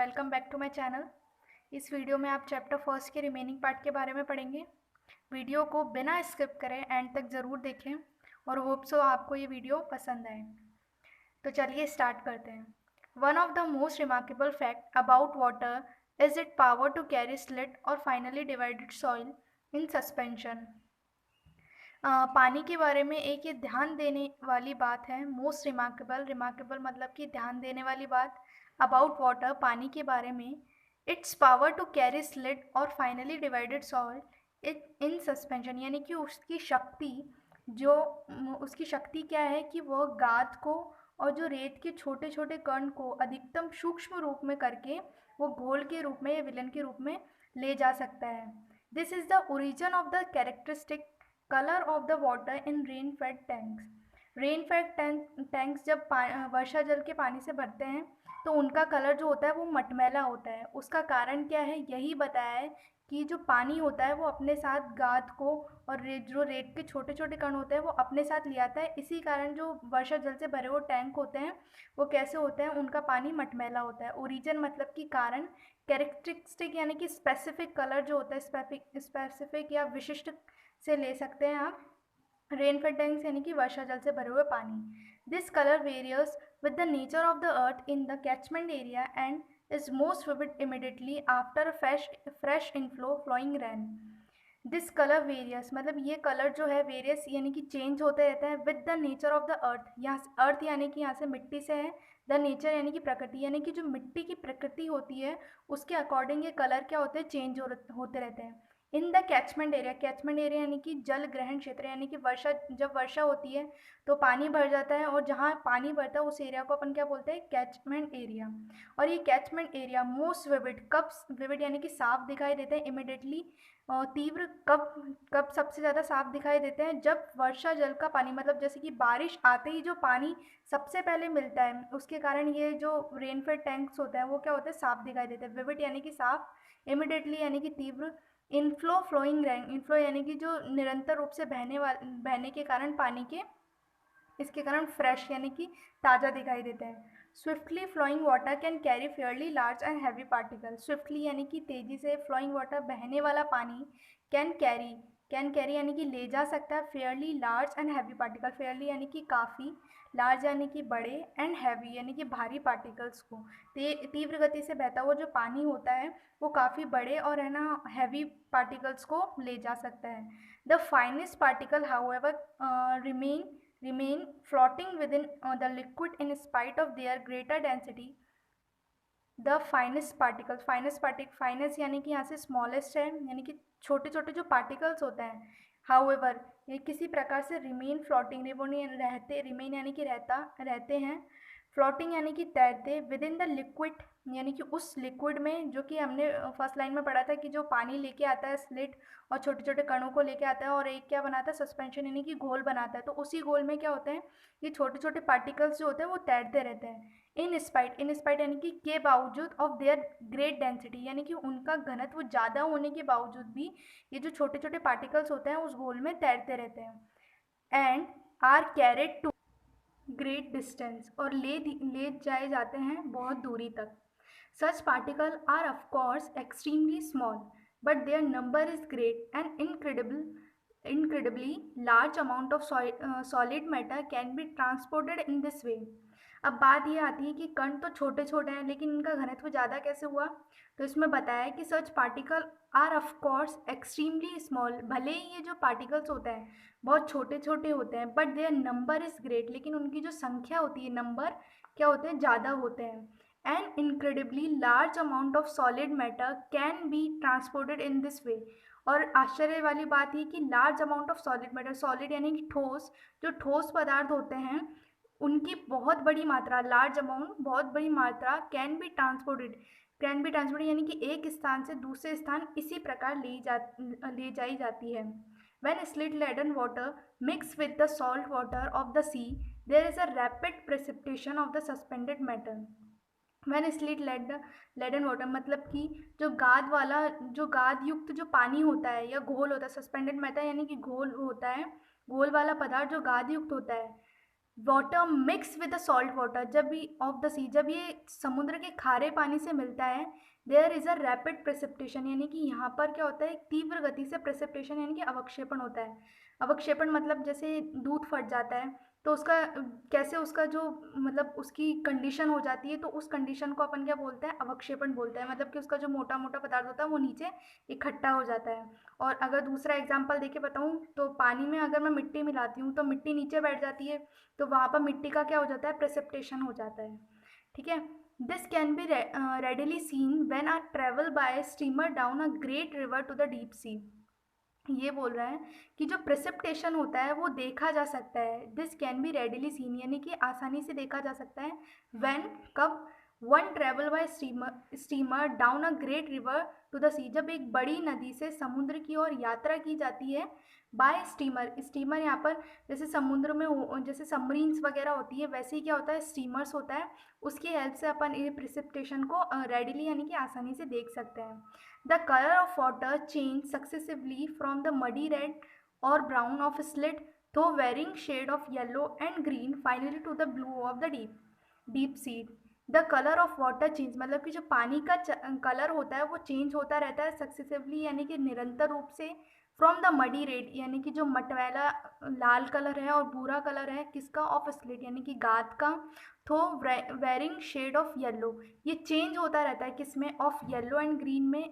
Welcome back to my channel. इस video में आप चैप्टर फर्स्ट के रिमेनिंग पार्ट के बारे में पढ़ेंगे। वीडियो को बिना स्किप करें एंड तक ज़रूर देखें और होप सो आपको ये वीडियो पसंद आए। तो चलिए स्टार्ट करते हैं। One of the most remarkable fact about water is it power to carry silt और finely divided soil in suspension. पानी के बारे में एक ये ध्यान देने वाली बात है, मोस्ट रिमार्केबल मतलब कि ध्यान देने वाली बात अबाउट वाटर, पानी के बारे में। Its power to carry silt और finely divided soil it in suspension, यानी कि उसकी शक्ति क्या है कि वह गाद को और जो रेत के छोटे छोटे कण को अधिकतम सूक्ष्म रूप में करके वो घोल के रूप में या विलन के रूप में ले जा सकता है। This is the origin of the characteristic colour of the water in rain fade tanks. Rain fade tanks जब वर्षा जल के पानी से भरते हैं तो उनका कलर जो होता है वो मटमैला होता है। उसका कारण क्या है, यही बताया है कि जो पानी होता है वो अपने साथ गाद को और जो रेत के छोटे छोटे कण होते हैं वो अपने साथ ले आता है। इसी कारण जो वर्षा जल से भरे हुए टैंक होते हैं वो कैसे होते हैं, उनका पानी मटमैला होता है। ओरिजिन मतलब कि कारण, कैरेक्टरिस्टिक यानी कि स्पेसिफिक कलर जो होता है, स्पेसिफिक या विशिष्ट से ले सकते हैं आप। रेनफेड टैंक्स यानी कि वर्षा जल से भरे हुए पानी। This colour various with the nature of the earth in the catchment area and is most vivid immediately after a fresh inflow flowing rain. This colour various मतलब ये कलर जो है वेरियस यानी कि चेंज होते रहता है with the nature of the earth. यहाँ अर्थ यानी कि यहाँ से मिट्टी से है, द नेचर यानी कि प्रकृति, यानी कि जो मिट्टी की प्रकृति होती है उसके अकॉर्डिंग ये कलर क्या होते हैं, चेंज होते रहते हैं। इन द कैचमेंट एरिया यानी कि जल ग्रहण क्षेत्र, यानी कि जब वर्षा होती है तो पानी भर जाता है और जहाँ पानी भरता है उस एरिया को अपन क्या बोलते हैं, कैचमेंट एरिया। और ये कैचमेंट एरिया मोस्ट विविड, कब विविड यानी कि साफ दिखाई देते हैं, इमिडिएटली तीव्र कब सबसे ज़्यादा साफ दिखाई देते हैं, जब वर्षा जल का पानी मतलब जैसे कि बारिश आते ही जो पानी सबसे पहले मिलता है उसके कारण ये जो रेनफेड टैंक्स होते हैं वो क्या होते हैं, साफ दिखाई देते हैं। विविड यानी कि साफ, इमिडिएटली यानी कि तीव्र, इनफ्लो फ्लोइंग रैन, इनफ्लो यानी कि जो निरंतर रूप से बहने के कारण पानी के, इसके कारण फ्रेश यानी कि ताज़ा दिखाई देते हैं। Swiftly flowing water can carry fairly large and heavy particle. Swiftly यानी कि तेज़ी से, फ्लोइंग वाटर बहने वाला पानी, कैन कैरी यानी कि ले जा सकता है, Fairlie large and heavy particle, Fairlie यानी कि काफ़ी, लार्ज यानी कि बड़े, एंड हैवी यानी कि भारी पार्टिकल्स को। तीव्र गति से बहता हुआ जो पानी होता है वो काफ़ी बड़े और है ना हैवी पार्टिकल्स को ले जा सकता है। The finest particle however remain floating within the liquid in spite of their greater density. The finest यानी कि यहाँ से स्मॉलेस्ट है, यानी कि छोटे छोटे जो पार्टिकल्स होते हैं। हाउएवर ये किसी प्रकार से रिमेन फ्लोटिंग, वो नहीं रहते, रिमेन यानी कि रहते हैं, फ्लोटिंग यानी कि तैरते, विद इन द लिक्विड यानी कि उस लिक्विड में, जो कि हमने फर्स्ट लाइन में पढ़ा था कि जो पानी लेके आता है स्लिट और छोटे छोटे कणों को लेके आता है और एक क्या बनाता है, सस्पेंशन यानी कि घोल बनाता है। तो उसी घोल में क्या होते हैं, ये छोटे छोटे पार्टिकल्स जो होते हैं वो तैरते रहते हैं। इन स्पाइट यानी कि के बावजूद, ऑफ देयर ग्रेट डेंसिटी यानी कि उनका घनत्व ज़्यादा होने के बावजूद भी ये जो छोटे छोटे पार्टिकल्स होते हैं उस घोल में तैरते रहते हैं। And are carried to great distance, और ले जाए जाते हैं बहुत दूरी तक। Such particle are of course extremely small but their number is great and incredibly large amount of solid matter can be transported in this way. अब बात ये आती है कि कण तो छोटे छोटे हैं लेकिन इनका घनत्व ज़्यादा कैसे हुआ। तो इसमें बताया है कि such particle are of course extremely small, भले ही ये जो पार्टिकल्स होते हैं बहुत छोटे छोटे होते हैं, but their number is great, लेकिन उनकी जो संख्या होती है, नंबर क्या होते हैं, ज़्यादा होते हैं। And incredibly large amount of solid matter can be transported in this way. और आश्चर्य वाली बात ये कि large amount of solid matter, solid यानी कि ठोस, जो ठोस पदार्थ होते हैं उनकी बहुत बड़ी मात्रा, लार्ज अमाउंट बहुत बड़ी मात्रा, कैन बी ट्रांसपोर्टेड यानी कि एक स्थान से दूसरे स्थान इसी प्रकार ले जाई जाती है। When slid laden water mix with the salt water of the sea, there is a rapid precipitation of the suspended matter. When slid leaden water मतलब कि जो गाद युक्त जो पानी होता है या घोल होता है, सस्पेंडेड मैटर यानी कि घोल होता है, घोल वाला पदार्थ जो गाद युक्त होता है, water mix with the salt water जब भी ऑफ द सी, जब ये समुद्र के खारे पानी से मिलता है, there is a rapid precipitation, यानी कि यहाँ पर क्या होता है, एक तीव्र गति से प्रेसिपिटेशन यानी कि अवक्षेपण होता है। अवक्षेपण मतलब जैसे दूध फट जाता है तो उसका कैसे उसका जो मतलब उसकी कंडीशन हो जाती है, तो उस कंडीशन को अपन क्या बोलते हैं, अवक्षेपण बोलते हैं। मतलब कि उसका जो मोटा मोटा पदार्थ होता है वो नीचे इकट्ठा हो जाता है। और अगर दूसरा एग्जाम्पल देके बताऊँ तो पानी में अगर मैं मिट्टी मिलाती हूँ तो मिट्टी नीचे बैठ जाती है, तो वहाँ पर मिट्टी का क्या हो जाता है, प्रेसिपिटेशन हो जाता है। ठीक है। This can be readily seen when I travel by steamer down a great river to the deep sea. ये बोल रहा है कि जो प्रेसिपिटेशन होता है वो देखा जा सकता है, this can be readily seen यानी कि आसानी से देखा जा सकता है, व्हेन कब, one travel by steamer steamer down a great river to the sea, जब एक बड़ी नदी से समुद्र की ओर यात्रा की जाती है बाय स्टीमर। स्टीमर यहाँ पर जैसे समुद्र में जैसे सबमरीन्स वगैरह होती है, वैसे ही क्या होता है, स्टीमर्स होता है, उसकी हेल्प से अपन ये प्रेसिपिटेशन को रेडिली यानी कि आसानी से देख सकते हैं। The color of water changes successively from the muddy red or brown of slit to varying shade of yellow and green, finally to the blue of the deep sea. The colour of water change मतलब कि जो पानी का colour होता है वो change होता रहता है सक्सेसिवली यानी कि निरंतर रूप से, फ्रॉम द मडी रेड यानी कि जो मटमैला लाल कलर है और भूरा कलर है किसका, ऑफ स्लेट यानी कि गाद का, तो वेरिंग शेड ऑफ येलो, ये चेंज होता रहता है किसमें, ऑफ येलो एंड ग्रीन में,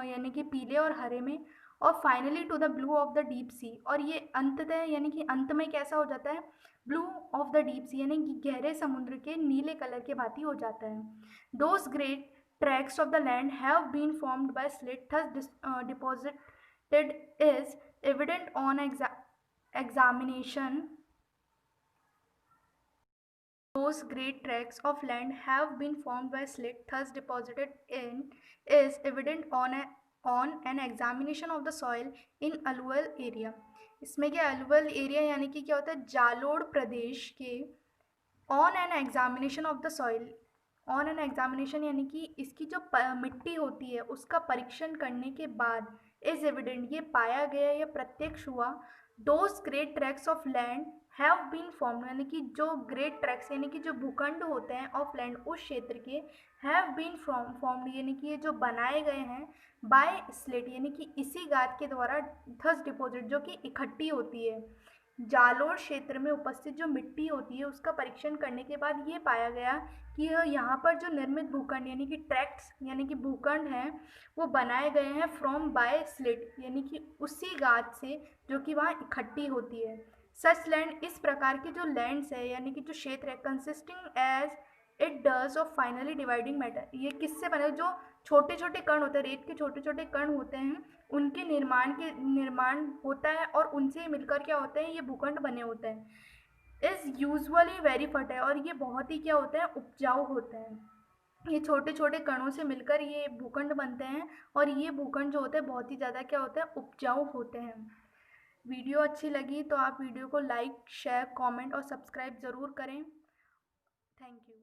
यानी कि पीले और हरे में, और finally to the blue of the deep sea, और ये अंततः यानी कि अंत में कैसा हो जाता है, ब्लू ऑफ द डीप सी यानी कि गहरे समुद्र के नीले कलर के भांति हो जाता है। Those great tracts of the land have been formed by slit thus deposited is evident on examination. Those great tracts of land have been formed by slit thus deposited in is evident on an examination of the soil in alluvial area. इसमें क्या alluvial area यानी कि क्या होता है, जालोड़ प्रदेश के, on an examination of the soil, on an examination यानी कि इसकी जो मिट्टी होती है उसका परीक्षण करने के बाद, इज एविडेंट ये पाया गया या प्रत्यक्ष हुआ, those great tracts of land have been form यानी कि जो ग्रेट ट्रैक्स यानी कि जो भूखंड होते हैं ऑफ लैंड उस क्षेत्र के, हैव बीन फॉर्म्ड यानी कि ये जो बनाए गए हैं, बाय स्लेट यानी कि इसी गाद के द्वारा, थस डिपॉजिट जो कि इकट्ठी होती है, जालोर क्षेत्र में उपस्थित जो मिट्टी होती है उसका परीक्षण करने के बाद ये पाया गया कि यहाँ पर जो निर्मित भूखंड यानी कि ट्रैक्ट्स यानी कि भूखंड हैं वो बनाए गए हैं फ्रॉम बाय स्लिट यानी कि उसी गाद से जो कि वहाँ इकट्ठी होती है। सच लैंड इस प्रकार के जो लैंड्स है यानी कि जो क्षेत्र है, consisting as it does of finally dividing matter, ये किससे बने, जो छोटे छोटे कण होते हैं, रेत के छोटे छोटे कण होते हैं, उनके निर्माण होता है और उनसे मिलकर क्या होते हैं, ये भूखंड बने होते हैं। इज़ यूजुअली वेरी फर्टाइल, और ये बहुत ही क्या होते हैं, उपजाऊ होते हैं। ये छोटे छोटे कणों से मिलकर ये भूखंड बनते हैं और ये भूखंड जो होते हैं बहुत ही ज़्यादा क्या होते हैं, उपजाऊ होते हैं। वीडियो अच्छी लगी तो आप वीडियो को लाइक शेयर कमेंट और सब्सक्राइब ज़रूर करें। Thank you.